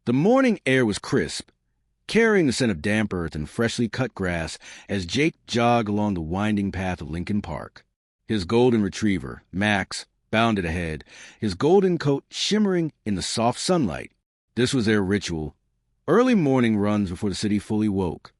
The morning air was crisp, carrying the scent of damp earth and freshly cut grass as Jake jogged along the winding path of Lincoln Park. His golden retriever, Max, bounded ahead, his golden coat shimmering in the soft sunlight. This was their ritual. Early morning runs before the city fully woke.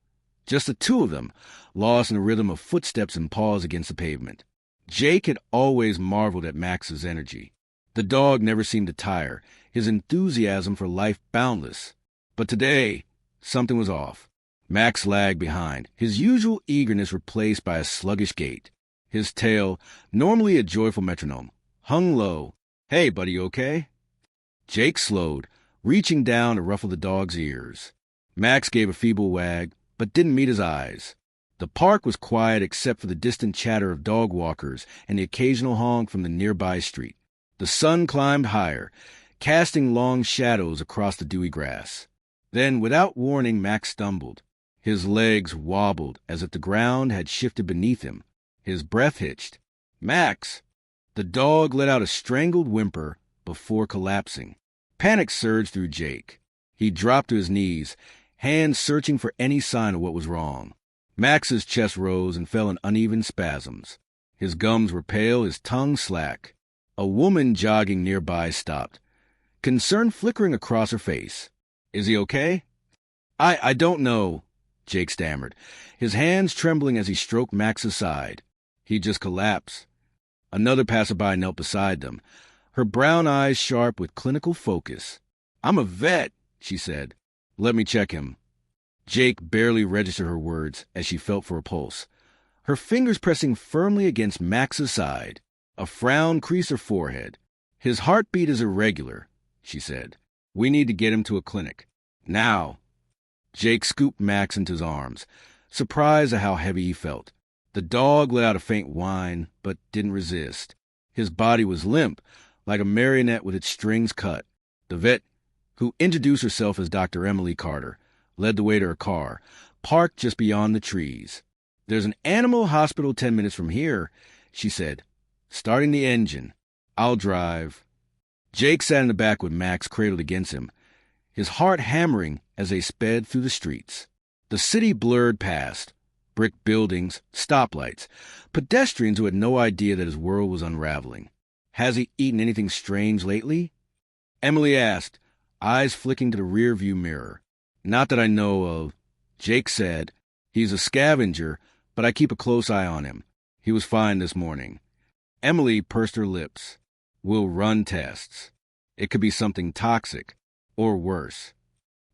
Just the two of them, lost in a rhythm of footsteps and paws against the pavement. Jake had always marveled at Max's energy. The dog never seemed to tire, his enthusiasm for life boundless. But today, something was off. Max lagged behind, his usual eagerness replaced by a sluggish gait. His tail, normally a joyful metronome, hung low. "Hey, buddy, you okay?" Jake slowed, reaching down to ruffle the dog's ears. Max gave a feeble wag, but didn't meet his eyes. The park was quiet except for the distant chatter of dog walkers and the occasional honk from the nearby street. The sun climbed higher, casting long shadows across the dewy grass. Then, without warning, Max stumbled. His legs wobbled as if the ground had shifted beneath him. His breath hitched. "Max!" The dog let out a strangled whimper before collapsing. Panic surged through Jake. He dropped to his knees, hands searching for any sign of what was wrong. Max's chest rose and fell in uneven spasms. His gums were pale, his tongue slack. A woman jogging nearby stopped, concern flickering across her face. "Is he okay?" I don't know," Jake stammered, his hands trembling as he stroked Max's side. He just collapsed. Another passerby knelt beside them, her brown eyes sharp with clinical focus. "I'm a vet," she said. "Let me check him." Jake barely registered her words as she felt for a pulse, her fingers pressing firmly against Max's side. A frown creased her forehead. "His heartbeat is irregular," she said. "We need to get him to a clinic. Now." Jake scooped Max into his arms, surprised at how heavy he felt. The dog let out a faint whine, but didn't resist. His body was limp, like a marionette with its strings cut. The vet, who introduced herself as Dr. Emily Carter, led the way to her car, parked just beyond the trees. "There's an animal hospital 10 minutes from here," she said, starting the engine. "I'll drive." Jake sat in the back with Max cradled against him, his heart hammering as they sped through the streets. The city blurred past, brick buildings, stoplights, pedestrians who had no idea that his world was unraveling. "Has he eaten anything strange lately?" Emily asked, eyes flicking to the rearview mirror. "Not that I know of," Jake said. "He's a scavenger, but I keep a close eye on him. He was fine this morning." Emily pursed her lips. "We'll run tests. It could be something toxic, or worse."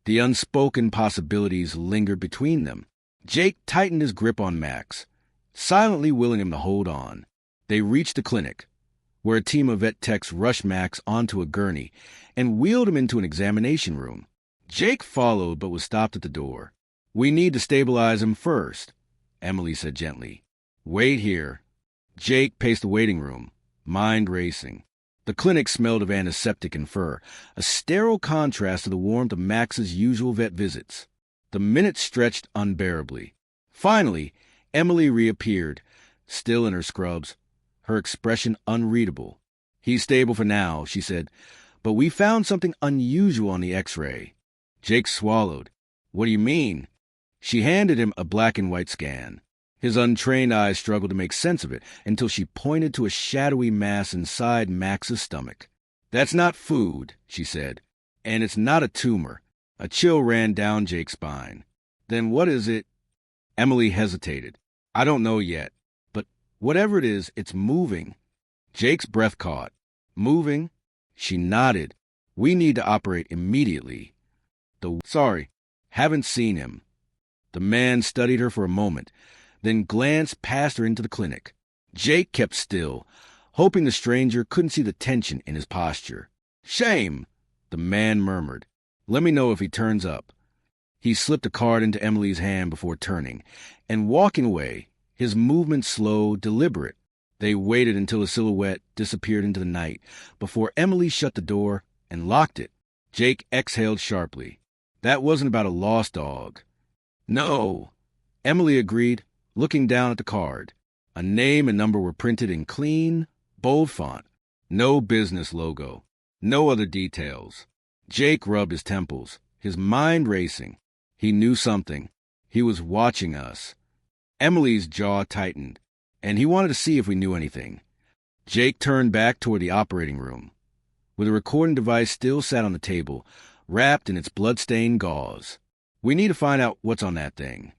The unspoken possibilities lingered between them. Jake tightened his grip on Max, silently willing him to hold on. They reached the clinic, where a team of vet techs rushed Max onto a gurney and wheeled him into an examination room. Jake followed but was stopped at the door. "We need to stabilize him first," Emily said gently. "Wait here." Jake paced the waiting room, mind racing. The clinic smelled of antiseptic and fur, a sterile contrast to the warmth of Max's usual vet visits. The minutes stretched unbearably. Finally, Emily reappeared, still in her scrubs, her expression unreadable. "He's stable for now," she said, "but we found something unusual on the X-ray." Jake swallowed. "What do you mean?" She handed him a black and white scan. His untrained eyes struggled to make sense of it until she pointed to a shadowy mass inside Max's stomach. "That's not food," she said, "and it's not a tumor." A chill ran down Jake's spine. "Then what is it?" Emily hesitated. "I don't know yet, but whatever it is, it's moving." Jake's breath caught. "Moving?" She nodded. "We need to operate immediately." Sorry, haven't seen him." The man studied her for a moment, then glanced past her into the clinic. Jake kept still, hoping the stranger couldn't see the tension in his posture. "Shame," the man murmured. "Let me know if he turns up." He slipped a card into Emily's hand before turning, and walking away, his movements slow, deliberate. They waited until the silhouette disappeared into the night before Emily shut the door and locked it. Jake exhaled sharply. That wasn't about a lost dog. "No," Emily agreed, looking down at the card. A name and number were printed in clean, bold font. No business logo. No other details. Jake rubbed his temples, his mind racing. He knew something. He was watching us. Emily's jaw tightened, and he wanted to see if we knew anything. Jake turned back toward the operating room, where the recording device still sat on the table, wrapped in its blood-stained gauze. We need to find out what's on that thing.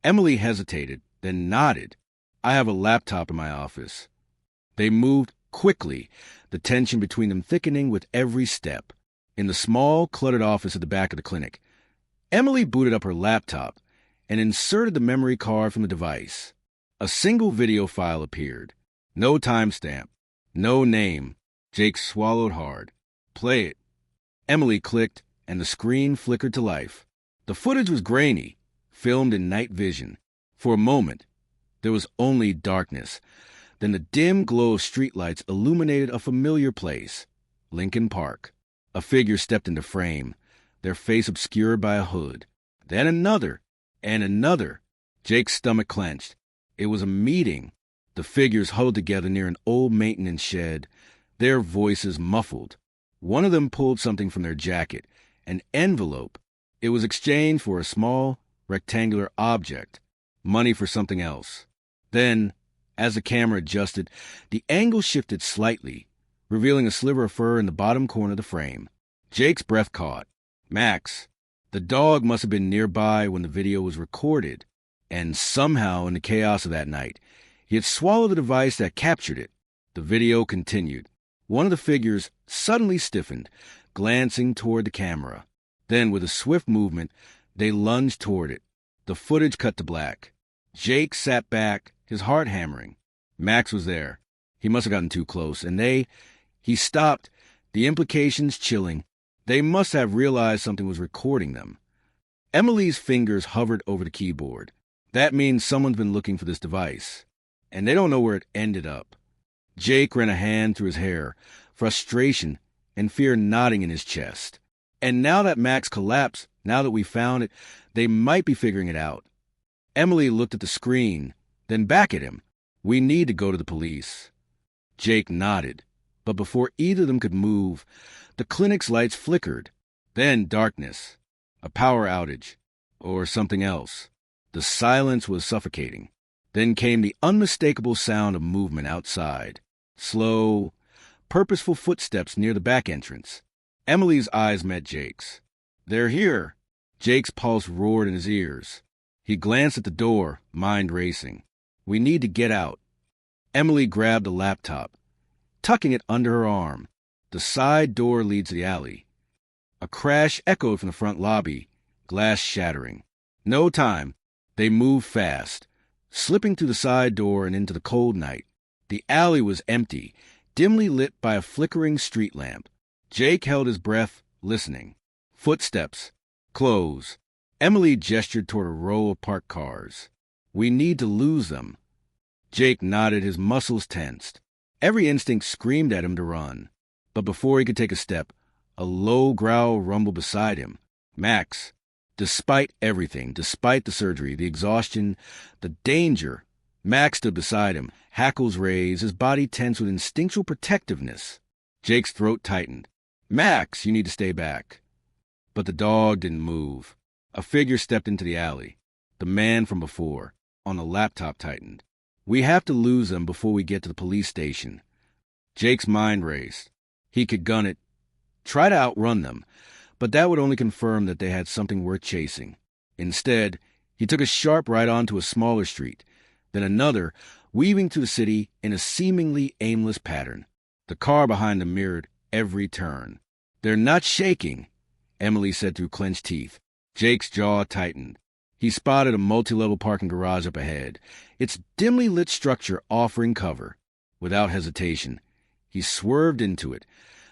Emily hesitated, then nodded. I have a laptop in my office. They moved quickly, the tension between them thickening with every step. In the small, cluttered office at the back of the clinic, Emily booted up her laptop and inserted the memory card from the device. A single video file appeared. No timestamp. No name. Jake swallowed hard. Play it. Emily clicked, and the screen flickered to life. The footage was grainy, filmed in night vision. For a moment, there was only darkness. Then the dim glow of streetlights illuminated a familiar place, Lincoln Park. A figure stepped into frame, their face obscured by a hood. Then another, and another. Jake's stomach clenched. It was a meeting. The figures huddled together near an old maintenance shed, their voices muffled. One of them pulled something from their jacket, an envelope. It was exchanged for a small, rectangular object, money for something else. Then, as the camera adjusted, the angle shifted slightly, revealing a sliver of fur in the bottom corner of the frame. Jake's breath caught. Max. The dog must have been nearby when the video was recorded, and somehow in the chaos of that night, he had swallowed the device that captured it. The video continued. One of the figures suddenly stiffened, glancing toward the camera. Then, with a swift movement, they lunged toward it. The footage cut to black. Jake sat back, his heart hammering. Max was there. He must have gotten too close, and he stopped, the implications chilling. They must have realized something was recording them. Emily's fingers hovered over the keyboard. That means someone's been looking for this device, and they don't know where it ended up. Jake ran a hand through his hair, frustration and fear knotting in his chest. And now that Max collapsed, now that we found it, they might be figuring it out. Emily looked at the screen, then back at him. We need to go to the police. Jake nodded, but before either of them could move, the clinic's lights flickered. Then darkness, a power outage, or something else. The silence was suffocating. Then came the unmistakable sound of movement outside. Slow, purposeful footsteps near the back entrance. Emily's eyes met Jake's. They're here. Jake's pulse roared in his ears. He glanced at the door, mind racing. We need to get out. Emily grabbed the laptop, tucking it under her arm. The side door leads to the alley. A crash echoed from the front lobby, glass shattering. No time. They moved fast, slipping through the side door and into the cold night. The alley was empty, dimly lit by a flickering street lamp. Jake held his breath, listening. Footsteps. Close. Emily gestured toward a row of parked cars. We need to lose them. Jake nodded, his muscles tensed. Every instinct screamed at him to run. But before he could take a step, a low growl rumbled beside him. Max. Despite everything, despite the surgery, the exhaustion, the danger, Max stood beside him, hackles raised, his body tense with instinctual protectiveness. Jake's throat tightened. Max, you need to stay back. But the dog didn't move. A figure stepped into the alley. The man from before, on the laptop tightened. We have to lose them before we get to the police station. Jake's mind raced. He could gun it, try to outrun them, but that would only confirm that they had something worth chasing. Instead, he took a sharp right onto a smaller street, then another, weaving through the city in a seemingly aimless pattern. The car behind them mirrored every turn. They're not shaking, Emily said through clenched teeth. Jake's jaw tightened. He spotted a multi-level parking garage up ahead, its dimly lit structure offering cover. Without hesitation, he swerved into it,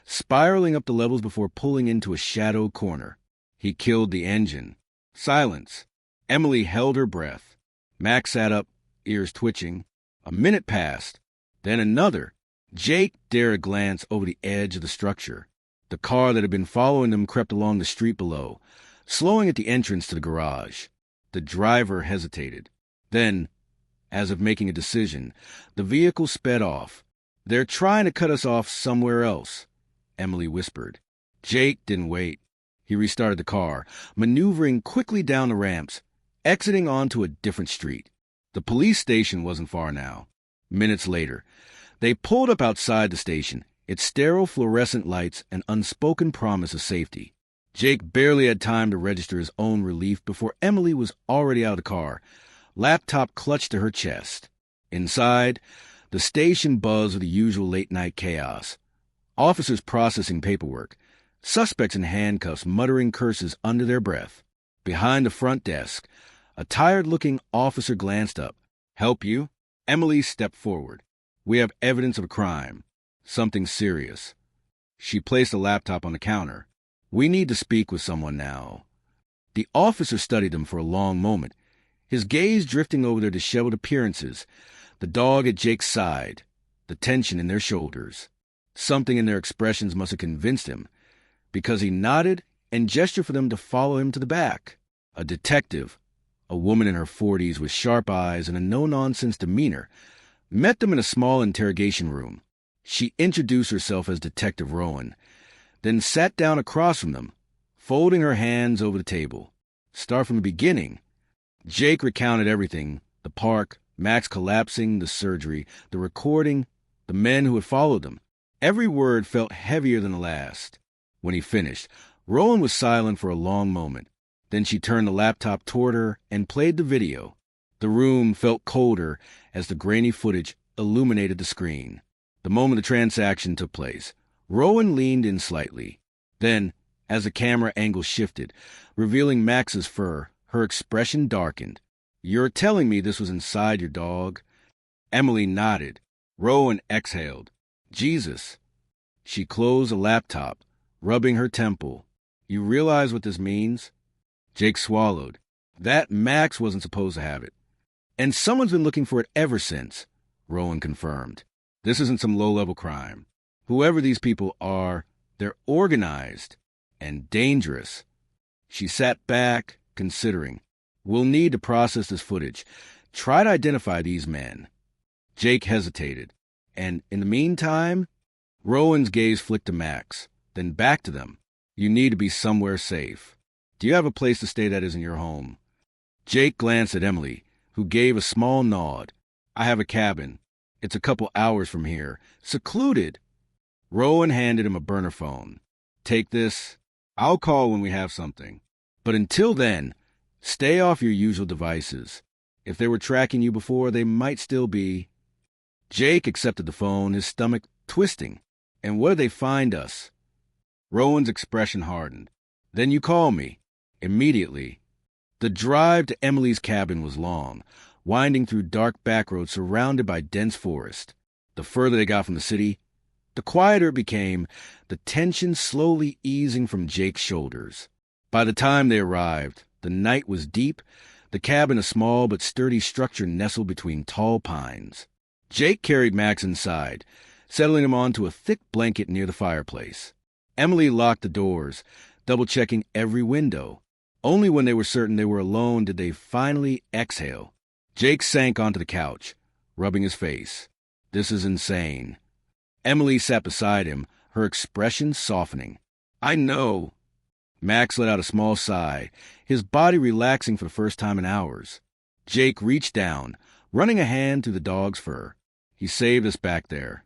spiraling up the levels before pulling into a shadowed corner. He killed the engine. Silence. Emily held her breath. Max sat up, ears twitching. A minute passed. Then another. Jake dared a glance over the edge of the structure. The car that had been following them crept along the street below, slowing at the entrance to the garage. The driver hesitated. Then, as if making a decision, the vehicle sped off. They're trying to cut us off somewhere else, Emily whispered. Jake didn't wait. He restarted the car, maneuvering quickly down the ramps, exiting onto a different street. The police station wasn't far now. Minutes later, they pulled up outside the station, its sterile fluorescent lights and unspoken promise of safety. Jake barely had time to register his own relief before Emily was already out of the car, laptop clutched to her chest. Inside, the station buzzed with the usual late-night chaos. Officers processing paperwork, suspects in handcuffs muttering curses under their breath. Behind the front desk, a tired-looking officer glanced up. "Help you?" Emily stepped forward. "We have evidence of a crime. Something serious." She placed the laptop on the counter. "We need to speak with someone now." The officer studied them for a long moment, his gaze drifting over their disheveled appearances, the dog at Jake's side, the tension in their shoulders. Something in their expressions must have convinced him, because he nodded and gestured for them to follow him to the back. A detective, a woman in her 40s with sharp eyes and a no-nonsense demeanor, met them in a small interrogation room. She introduced herself as Detective Rowan, then sat down across from them, folding her hands over the table. Start from the beginning. Jake recounted everything: the park, Max collapsing, the surgery, the recording, the men who had followed them. Every word felt heavier than the last. When he finished, Rowan was silent for a long moment. Then she turned the laptop toward her and played the video. The room felt colder as the grainy footage illuminated the screen. The moment the transaction took place, Rowan leaned in slightly. Then, as the camera angle shifted, revealing Max's fur, her expression darkened. "You're telling me this was inside your dog?" Emily nodded. Rowan exhaled. "Jesus." She closed the laptop, rubbing her temple. "You realize what this means?" Jake swallowed. "That Max wasn't supposed to have it. And someone's been looking for it ever since," Rowan confirmed. "This isn't some low-level crime. Whoever these people are, they're organized and dangerous." She sat back, considering. "We'll need to process this footage. Try to identify these men." Jake hesitated. "And in the meantime?" Rowan's gaze flicked to Max, then back to them. "You need to be somewhere safe. Do you have a place to stay that isn't your home?" Jake glanced at Emily, who gave a small nod. "I have a cabin. It's a couple hours from here. Secluded." Rowan handed him a burner phone. "Take this. I'll call when we have something. But until then, stay off your usual devices. If they were tracking you before, they might still be." Jake accepted the phone, his stomach twisting. "And where they find us?" Rowan's expression hardened. "Then you call me. Immediately." The drive to Emily's cabin was long, winding through dark back roads surrounded by dense forest. The further they got from the city, the quieter it became, the tension slowly easing from Jake's shoulders. By the time they arrived, the night was deep, the cabin a small but sturdy structure nestled between tall pines. Jake carried Max inside, settling him onto a thick blanket near the fireplace. Emily locked the doors, double-checking every window. Only when they were certain they were alone did they finally exhale. Jake sank onto the couch, rubbing his face. "This is insane." Emily sat beside him, her expression softening. "I know." Max let out a small sigh, his body relaxing for the first time in hours. Jake reached down, running a hand through the dog's fur. "He saved us back there.